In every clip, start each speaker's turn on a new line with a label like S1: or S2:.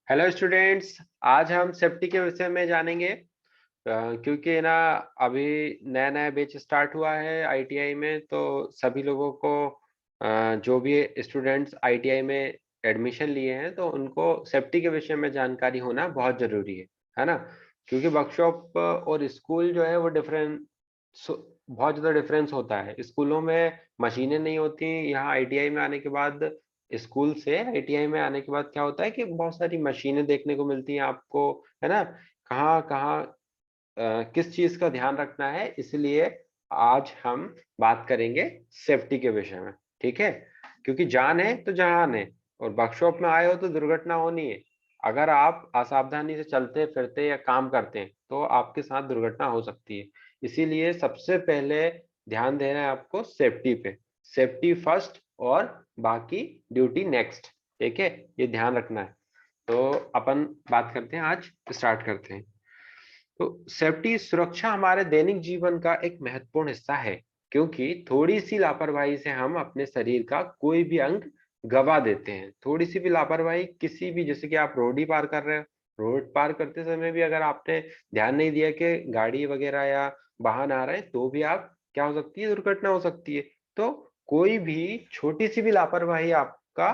S1: Hello students. आज हम safety के विषय में जानेंगे। क्योंकि ना अभी नया नया बैच स्टार्ट हुआ है आईटीआई में, तो सभी लोगों को जो भी स्टूडेंट्स आईटीआई में एडमिशन लिए हैं तो उनको सेफ्टी के विषय में जानकारी होना बहुत ज़रूरी है ना। क्योंकि वर्कशॉप और स्कूल जो है वो बहुत ज़्यादा डिफरेंस होता है। स्कूलों में मशीनें नहीं होती, यहाँ आईटीआई में आने के बाद स्कूल से आईटीआई में आने के बाद क्या होता है कि बहुत सारी मशीनें देखने को मिलती हैं आपको, है ना। कहाँ कहाँ किस चीज का ध्यान रखना है, इसलिए आज हम बात करेंगे सेफ्टी के विषय में। ठीक है, क्योंकि जान है तो जहान है, और वर्कशॉप में आए हो तो दुर्घटना होनी है। अगर आप असावधानी से चलते फिरते या काम करते हैं तो आपके साथ दुर्घटना हो सकती है। इसीलिए सबसे पहले ध्यान देना है आपको सेफ्टी पे। सेफ्टी फर्स्ट और बाकी ड्यूटी नेक्स्ट। ठीक है, ये ध्यान रखना है। तो अपन बात करते हैं, आज स्टार्ट करते हैं। तो सेफ्टी सुरक्षा हमारे दैनिक जीवन का एक महत्वपूर्ण हिस्सा है, क्योंकि थोड़ी सी लापरवाही से हम अपने शरीर का कोई भी अंग गवा देते हैं। थोड़ी सी भी लापरवाही किसी भी, जैसे कि आप रोड ही पार कर रहे हो, रोड पार करते समय भी अगर आपने ध्यान नहीं दिया कि गाड़ी वगैरह या वाहन आ रहे हैं, तो भी आप क्या हो सकती है, दुर्घटना हो सकती है। तो कोई भी छोटी सी भी लापरवाही आपका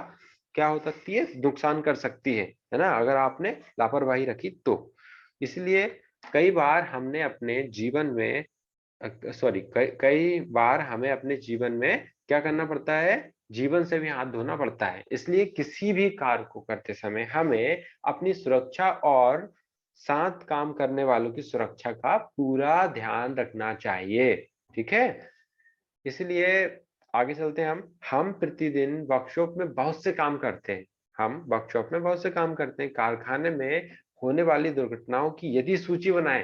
S1: क्या हो सकती है, नुकसान कर सकती है ना, अगर आपने लापरवाही रखी तो। इसलिए कई बार हमने अपने जीवन में कई बार हमें अपने जीवन में क्या करना पड़ता है, जीवन से भी हाथ धोना पड़ता है। इसलिए किसी भी कार्य को करते समय हमें अपनी सुरक्षा और साथ काम करने वालों की सुरक्षा का पूरा ध्यान रखना चाहिए। ठीक है, इसलिए आगे चलते हैं। हम प्रतिदिन वर्कशॉप में बहुत से काम करते हैं। हम वर्कशॉप में बहुत से काम करते हैं। कारखाने में होने वाली दुर्घटनाओं की यदि सूची बनाएं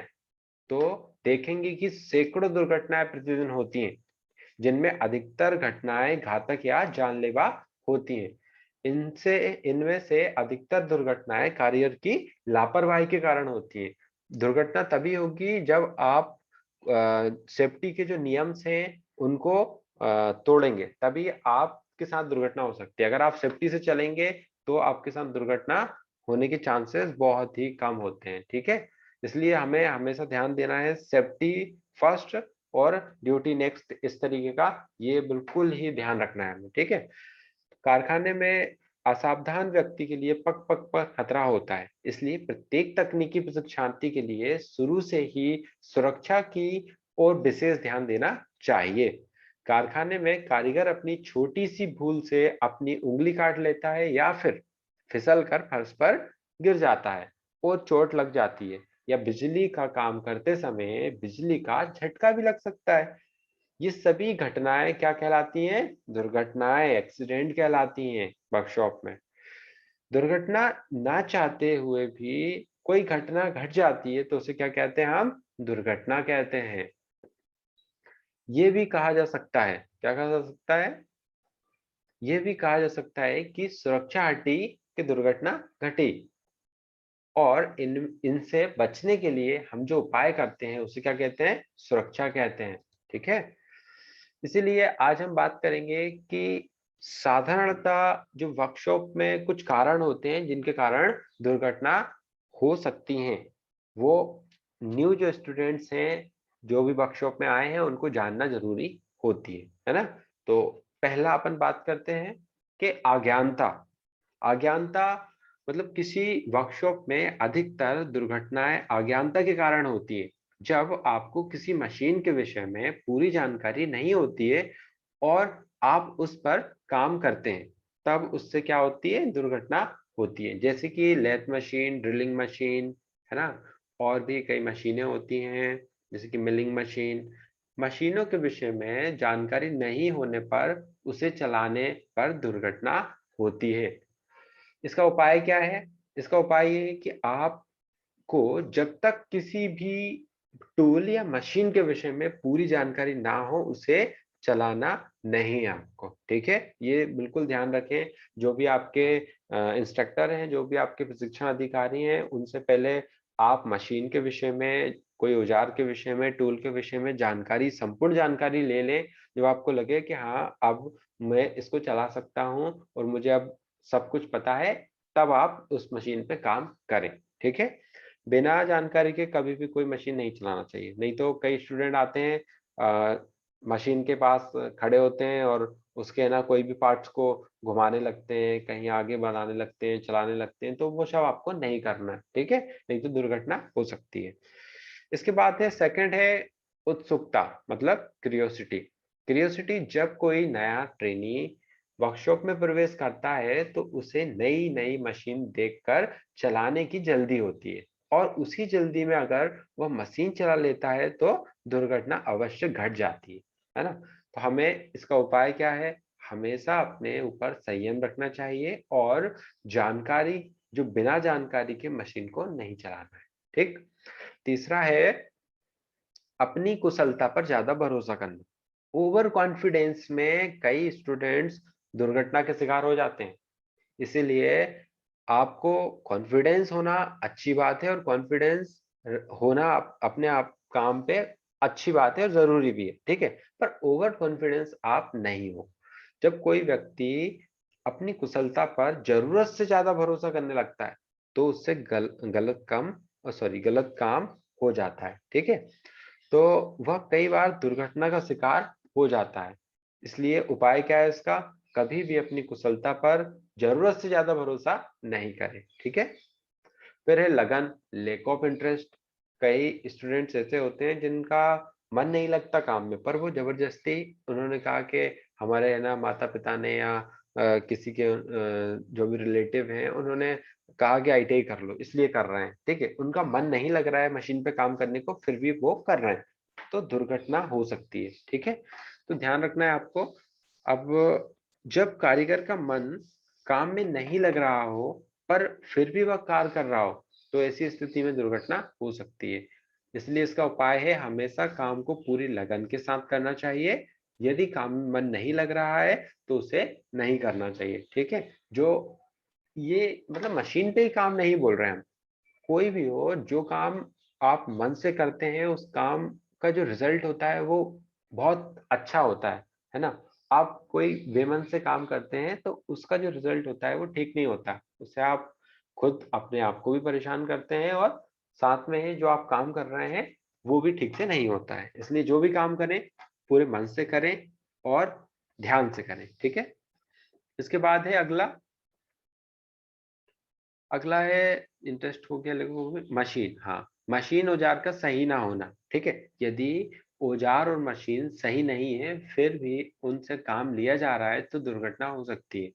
S1: तो देखेंगे कि सैकड़ों दुर्घटनाएं प्रतिदिन होती हैं, जिनमें अधिकतर घटनाएं घातक या जानलेवा होती हैं। इनसे इनमें से अधिकतर दुर्घटनाएं कारियर की लापरवाही के कारण होती हैं। दुर्घटना तभी होगी जब आप सेफ्टी के जो नियम्स हैं उनको तोड़ेंगे, तभी आपके साथ दुर्घटना हो सकती है। अगर आप सेफ्टी से चलेंगे तो आपके साथ दुर्घटना होने के चांसेस बहुत ही कम होते हैं। ठीक है, इसलिए हमें हमेशा ध्यान देना है सेफ्टी फर्स्ट और ड्यूटी नेक्स्ट, इस तरीके का ये बिल्कुल ही ध्यान रखना है हमें। ठीक है, कारखाने में असावधान व्यक्ति के लिए पग पग पर खतरा होता है। इसलिए प्रत्येक तकनीकी प्रशिक्षणार्थी के लिए शुरू से ही सुरक्षा की ओर विशेष ध्यान देना चाहिए। कारखाने में कारीगर अपनी छोटी सी भूल से अपनी उंगली काट लेता है या फिर फिसल कर फर्श पर गिर जाता है और चोट लग जाती है, या बिजली का काम करते समय बिजली का झटका भी लग सकता है। ये सभी घटनाएं क्या कहलाती हैं, दुर्घटनाएं, एक्सीडेंट कहलाती हैं वर्कशॉप में। दुर्घटना ना चाहते हुए भी कोई घटना घट जाती है तो उसे क्या कहते हैं, हम दुर्घटना कहते हैं। ये भी कहा जा सकता है, क्या कहा जा सकता है, ये भी कहा जा सकता है कि सुरक्षा हटी कि दुर्घटना घटी। और इन इनसे बचने के लिए हम जो उपाय करते हैं उसे क्या कहते हैं, सुरक्षा कहते हैं। ठीक है, इसीलिए आज हम बात करेंगे कि साधारणतः जो वर्कशॉप में कुछ कारण होते हैं जिनके कारण दुर्घटना हो सकती हैं, वो न्यू जो स्टूडेंट्स हैं, जो भी वर्कशॉप में आए हैं, उनको जानना जरूरी होती है ना। तो पहला अपन बात करते हैं कि अज्ञानता। अज्ञानता मतलब किसी वर्कशॉप में अधिकतर दुर्घटनाएं अज्ञानता के कारण होती है। जब आपको किसी मशीन के विषय में पूरी जानकारी नहीं होती है और आप उस पर काम करते हैं, तब उससे क्या होती है, दुर्घटना होती है। जैसे कि लेथ मशीन, ड्रिलिंग मशीन, है ना, और भी कई मशीनें होती हैं, जैसे कि मिलिंग मशीन। मशीनों के विषय में जानकारी नहीं होने पर उसे चलाने पर दुर्घटना होती है। इसका उपाय क्या है, इसका उपाय ये है कि आपको जब तक किसी भी टूल या मशीन के विषय में पूरी जानकारी ना हो उसे चलाना नहीं है आपको। ठीक है, ये बिल्कुल ध्यान रखें। जो भी आपके इंस्ट्रक्टर हैं, जो भी आपके प्रशिक्षण अधिकारी हैं, उनसे पहले आप मशीन के विषय में, कोई औजार के विषय में, टूल के विषय में जानकारी, संपूर्ण जानकारी ले लें। जब आपको लगे कि हाँ अब मैं इसको चला सकता हूँ और मुझे अब सब कुछ पता है, तब आप उस मशीन पे काम करें, ठीक है? बिना जानकारी के कभी भी कोई मशीन नहीं चलाना चाहिए, नहीं तो कई स्टूडेंट आते हैं मशीन के पास खड़े होते हैं और उसके है ना कोई भी पार्ट्स को घुमाने लगते हैं, कहीं आगे बढ़ाने लगते हैं, चलाने लगते हैं, तो वो सब आपको नहीं करना है, ठीक है? नहीं तो दुर्घटना हो सकती है। इसके बाद है सेकंड है उत्सुकता मतलब क्यूरियोसिटी। क्यूरियोसिटी जब कोई नया ट्रेनी वर्कशॉप में प्रवेश करता है तो उसे नई नई मशीन देखकर चलाने की जल्दी होती है और उसी जल्दी में अगर वह मशीन चला लेता है तो दुर्घटना अवश्य घट जाती है ना? तो हमें इसका उपाय क्या है? हमेशा अपने ऊपर संयम रखना चाहिए और जानकारी जो बिना जानकारी के मशीन को नहीं चलाना है, ठीक? तीसरा है अपनी कुशलता पर ज्यादा भरोसा करना। ओवर कॉन्फिडेंस में कई स्टूडेंट्स दुर्घटना के शिकार हो जाते हैं। इसीलिए आपको कॉन्फिडेंस होना अच्छी बात है और कॉन्फिडेंस होना अपने आप काम पे अच्छी बात है और जरूरी भी है, ठीक है? पर ओवर कॉन्फिडेंस आप नहीं हो। जब कोई व्यक्ति अपनी कुशलता पर जरूरत से ज्यादा भरोसा करने लगता है तो उससे गलत काम हो जाता है, ठीक है? तो वह कई बार दुर्घटना का शिकार हो जाता है। इसलिए उपाय क्या है इसका? कभी भी अपनी कुशलता पर जरूरत से ज्यादा भरोसा नहीं करें, ठीक है? फिर है लगन, लैक ऑफ इंटरेस्ट। कई स्टूडेंट्स ऐसे होते हैं जिनका मन नहीं लगता काम में, पर वो जबरदस्ती उन्होंने कहा कि हमारे है ना माता-पिता ने या किसी के जो भी रिलेटिव हैं उन्होंने कहा कि आईटीआई कर लो, इसलिए कर रहे हैं, ठीक है? उनका मन नहीं लग रहा है मशीन पे काम करने को, फिर भी वो कर रहे हैं, तो दुर्घटना हो सकती है, ठीक है? तो ध्यान रखना है आपको। अब जब कारीगर का मन काम में नहीं लग रहा हो पर फिर भी वह कार्य कर रहा हो, तो ऐसी स्थिति में दुर्घटना हो सकती है। इसलिए इसका उपाय है हमेशा काम को पूरी लगन के साथ करना चाहिए। यदि काम में मन नहीं लग रहा है तो उसे नहीं करना चाहिए, ठीक है? जो ये मतलब मशीन पे ही काम नहीं बोल रहे हैं हम। कोई भी हो, जो काम आप मन से करते हैं, उस काम का जो रिजल्ट होता है वो बहुत अच्छा होता है ना? आप कोई बेमन से काम करते हैं तो उसका जो रिजल्ट होता है वो ठीक नहीं होता। उससे आप खुद अपने आप को भी परेशान करते हैं और साथ में ही जो आप काम कर रहे हैं, वो भी ठीक से नहीं होता है। इसलिए जो भी काम करें, पूरे मन से करें और ध्यान से करें, ठीक है? इसके बाद है अगला अगला है इंटरेस्ट हो गया लोगों को मशीन। हाँ, मशीन औजार का सही ना होना, ठीक है? यदि औजार और मशीन सही नहीं है फिर भी उनसे काम लिया जा रहा है तो दुर्घटना हो सकती है।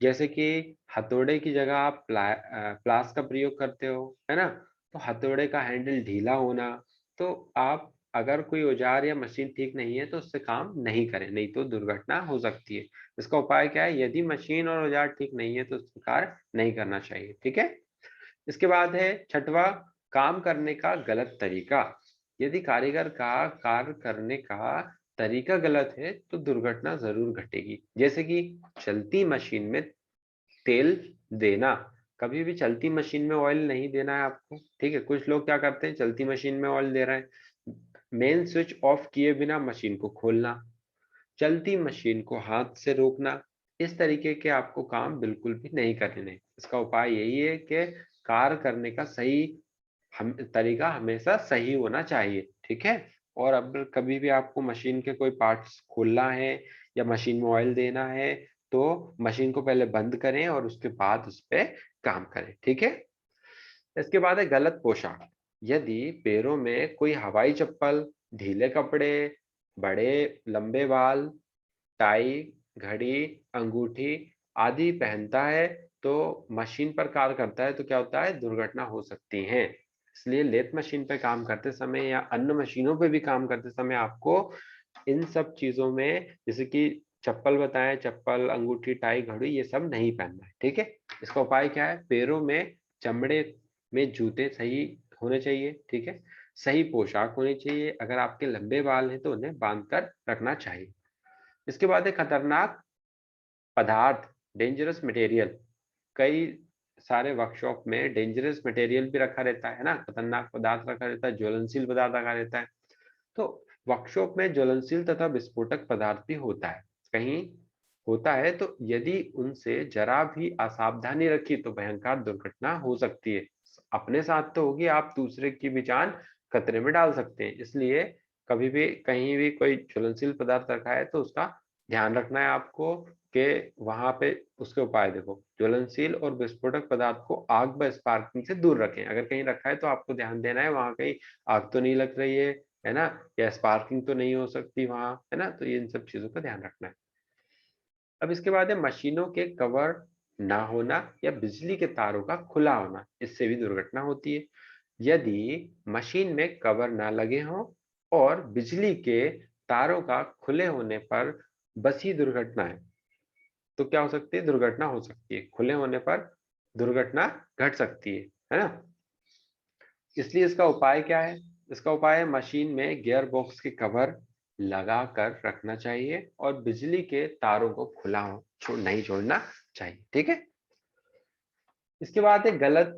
S1: जैसे कि हथौड़े की जगह आप प्लास का प्रयोग करते हो, है ना? तो हथौड़े का हैंडल ढीला होना, तो आप अगर कोई औजार या मशीन ठीक नहीं है तो उससे काम नहीं करें, नहीं तो दुर्घटना हो सकती है। इसका उपाय क्या है? यदि मशीन और औजार ठीक नहीं है तो उसका कार्य नहीं करना चाहिए, ठीक है? इसके बाद है छठवा, काम करने का गलत तरीका। यदि कारीगर का कार्य करने का तरीका गलत है तो दुर्घटना जरूर घटेगी। जैसे कि चलती मशीन में तेल देना, कभी भी चलती मशीन में ऑयल नहीं देना है आपको, ठीक है? कुछ लोग क्या करते हैं, चलती मशीन में ऑयल दे रहे हैं, मेन स्विच ऑफ किए बिना मशीन को खोलना, चलती मशीन को हाथ से रोकना, इस तरीके के आपको काम बिल्कुल भी नहीं करने। इसका उपाय यही है कि कार्य करने का सही हम तरीका हमेशा सही होना चाहिए, ठीक है? और अब कभी भी आपको मशीन के कोई पार्ट्स खोलना है या मशीन में ऑयल देना है, तो मशीन को पहले बंद करें और उसके बाद उस पे काम करें, ठीक है? इसके बाद है गलत पोशाक। यदि पैरों में कोई हवाई चप्पल, ढीले कपड़े, बड़े लंबे बाल, टाई, घड़ी, अंगूठी आदि पहनता है तो मशीन पर कार्य करता है तो क्या होता है? दुर्घटना हो सकती है। इसलिए लेथ मशीन पे काम करते समय या अन्य मशीनों पे भी काम करते समय आपको इन सब चीजों में जैसे कि चप्पल बताएं, चप्पल, अंगूठी, टाई, घड़ी ये सब नहीं पहनना है, ठीक है? इसका उपाय क्या है? पैरों में चमड़े में जूते सही होने चाहिए, ठीक है? सही पोशाक होनी चाहिए। अगर आपके लंबे बाल हैं तो उन्हें बांध कर रखना चाहिए। इसके बाद है खतरनाक पदार्थ, डेंजरस मटेरियल। कई सारे वर्कशॉप में डेंजरस मटेरियल भी रखा रहता है ना, खतरनाक पदार्थ रखा रहता है, ज्वलनशील पदार्थ रखा रहता है। तो वर्कशॉप में ज्वलनशील तथा विस्फोटक पदार्थ भी होता है। कहीं होता है, तो यदि उनसे जरा भी असावधानी रखी तो भयंकर दुर्घटना हो सकती है। अपने साथ तो होगी, आप दूसरे की भी जान खतरे में डाल सकते हैं। इसलिए कभी भी कहीं भी कोई ज्वलनशील पदार्थ रखा है तो उसका ध्यान रखना है आपको कि वहां पे उसके उपाय देखो। ज्वलनशील और विस्फोटक पदार्थ को आग व स्पार्किंग से दूर रखें। अगर कहीं रखा है तो आपको ध्यान देना है वहां कहीं आग तो नहीं लग रही है ना, या स्पार्किंग तो नहीं हो सकती वहां, है ना। तो इन सब चीजों का ध्यान रखना है। अब इसके बाद है मशीनों के कवर ना होना या बिजली के तारों का खुला होना, इससे भी दुर्घटना होती है। यदि मशीन में कवर ना लगे हों और बिजली के तारों का खुले होने पर बसी दुर्घटना है, तो क्या हो सकती है? दुर्घटना हो सकती है। खुले होने पर दुर्घटना घट सकती है ना। इसलिए इसका उपाय क्या है? इसका उपाय है मशीन में गियर बॉक्स के कवर लगा कर रखना चाहिए और बिजली के तारों को खुला नहीं छोड़ना चाहिए। ठीक है। इसके बाद है गलत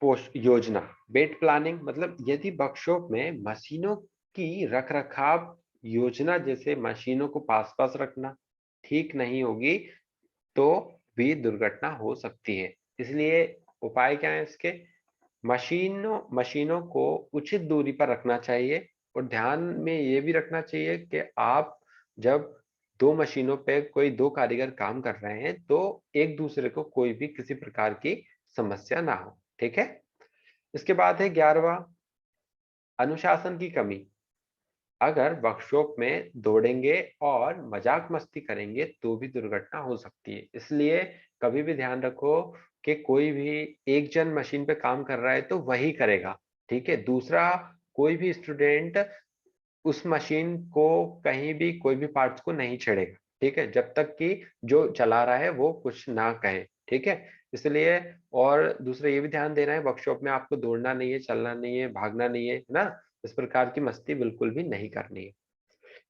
S1: पोस्ट योजना, बेड प्लानिंग। मतलब यदि वर्कशॉप में मशीनों की रख रखाव योजना, जैसे मशीनों को पास पास रखना, ठीक नहीं होगी तो भी दुर्घटना हो सकती है। इसलिए उपाय क्या है इसके? मशीनों को उचित दूरी पर रखना चाहिए और ध्यान में ये भी रखना चाहिए कि आप जब दो मशीनों पे कोई दो कारीगर काम कर रहे हैं तो एक दूसरे को कोई भी किसी प्रकार की समस्या ना हो। ठीक है। इसके बाद है 11वां, अनुशासन की कमी। अगर वर्कशॉप में दौड़ेंगे और मजाक मस्ती करेंगे तो भी दुर्घटना हो सकती है। इसलिए कभी भी ध्यान रखो कि कोई भी एक जन मशीन पे काम कर रहा है तो वही करेगा। ठीक है। दूसरा कोई भी स्टूडेंट उस मशीन को कहीं भी कोई भी पार्ट्स को नहीं छेड़ेगा। ठीक है, जब तक कि जो चला रहा है वो कुछ ना कहे। ठीक है। इसलिए और दूसरा ये भी ध्यान देना है, वर्कशॉप में आपको दौड़ना नहीं है, चलना नहीं है, भागना नहीं है ना। इस प्रकार की मस्ती बिल्कुल भी नहीं करनी है।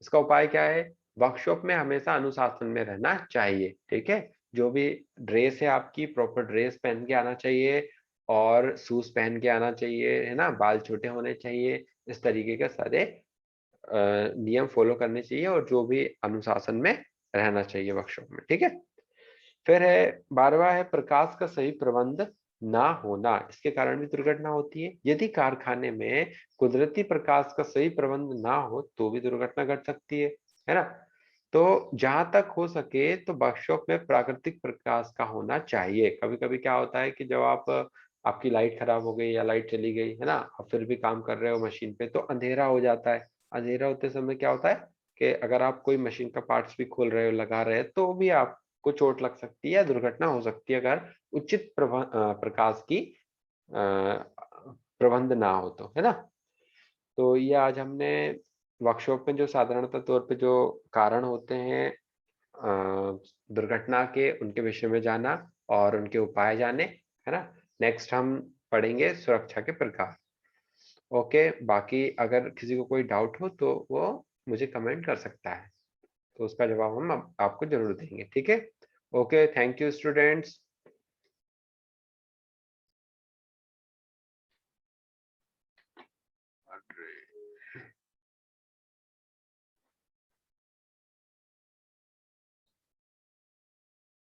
S1: इसका उपाय क्या है? वर्कशॉप में हमेशा अनुशासन में रहना चाहिए। ठीक है। जो भी ड्रेस है आपकी, प्रॉपर ड्रेस पहन के आना चाहिए और शूज पहन के आना चाहिए, है ना। बाल छोटे होने चाहिए। इस तरीके के सारे नियम फॉलो करने चाहिए और जो भी अनुशासन में रहना चाहिए वर्कशॉप में। ठीक है। फिर है 12वां है प्रकाश का सही प्रबंध ना होना, इसके कारण भी दुर्घटना होती है। यदि कारखाने में कुदरती प्रकाश का सही प्रबंध ना हो तो भी दुर्घटना घट सकती है ना। तो जहां तक हो सके तो वर्कशॉप में प्राकृतिक प्रकाश का होना चाहिए। कभी कभी क्या होता है कि जब आपकी लाइट खराब हो गई या लाइट चली गई, है ना, आप फिर भी काम कर रहे हो मशीन पे तो अंधेरा हो जाता है। अंधेरा होते समय क्या होता है कि अगर आप कोई मशीन का पार्ट्स भी खोल रहे हो, लगा रहे हैं, तो भी आपको चोट लग सकती है या दुर्घटना हो सकती है अगर उचित प्रकाश की प्रबंध ना हो तो, है ना। तो ये आज हमने वर्कशॉप में जो साधारणतः तौर पे जो कारण होते हैं दुर्घटना के, उनके विषय में जाना और उनके उपाय जाने, है ना। नेक्स्ट हम पढ़ेंगे सुरक्षा के प्रकार। ओके, बाकी अगर किसी को कोई डाउट हो तो वो मुझे कमेंट कर सकता है, तो उसका जवाब हम आपको जरूर देंगे। ठीक है। Okay, thank you students.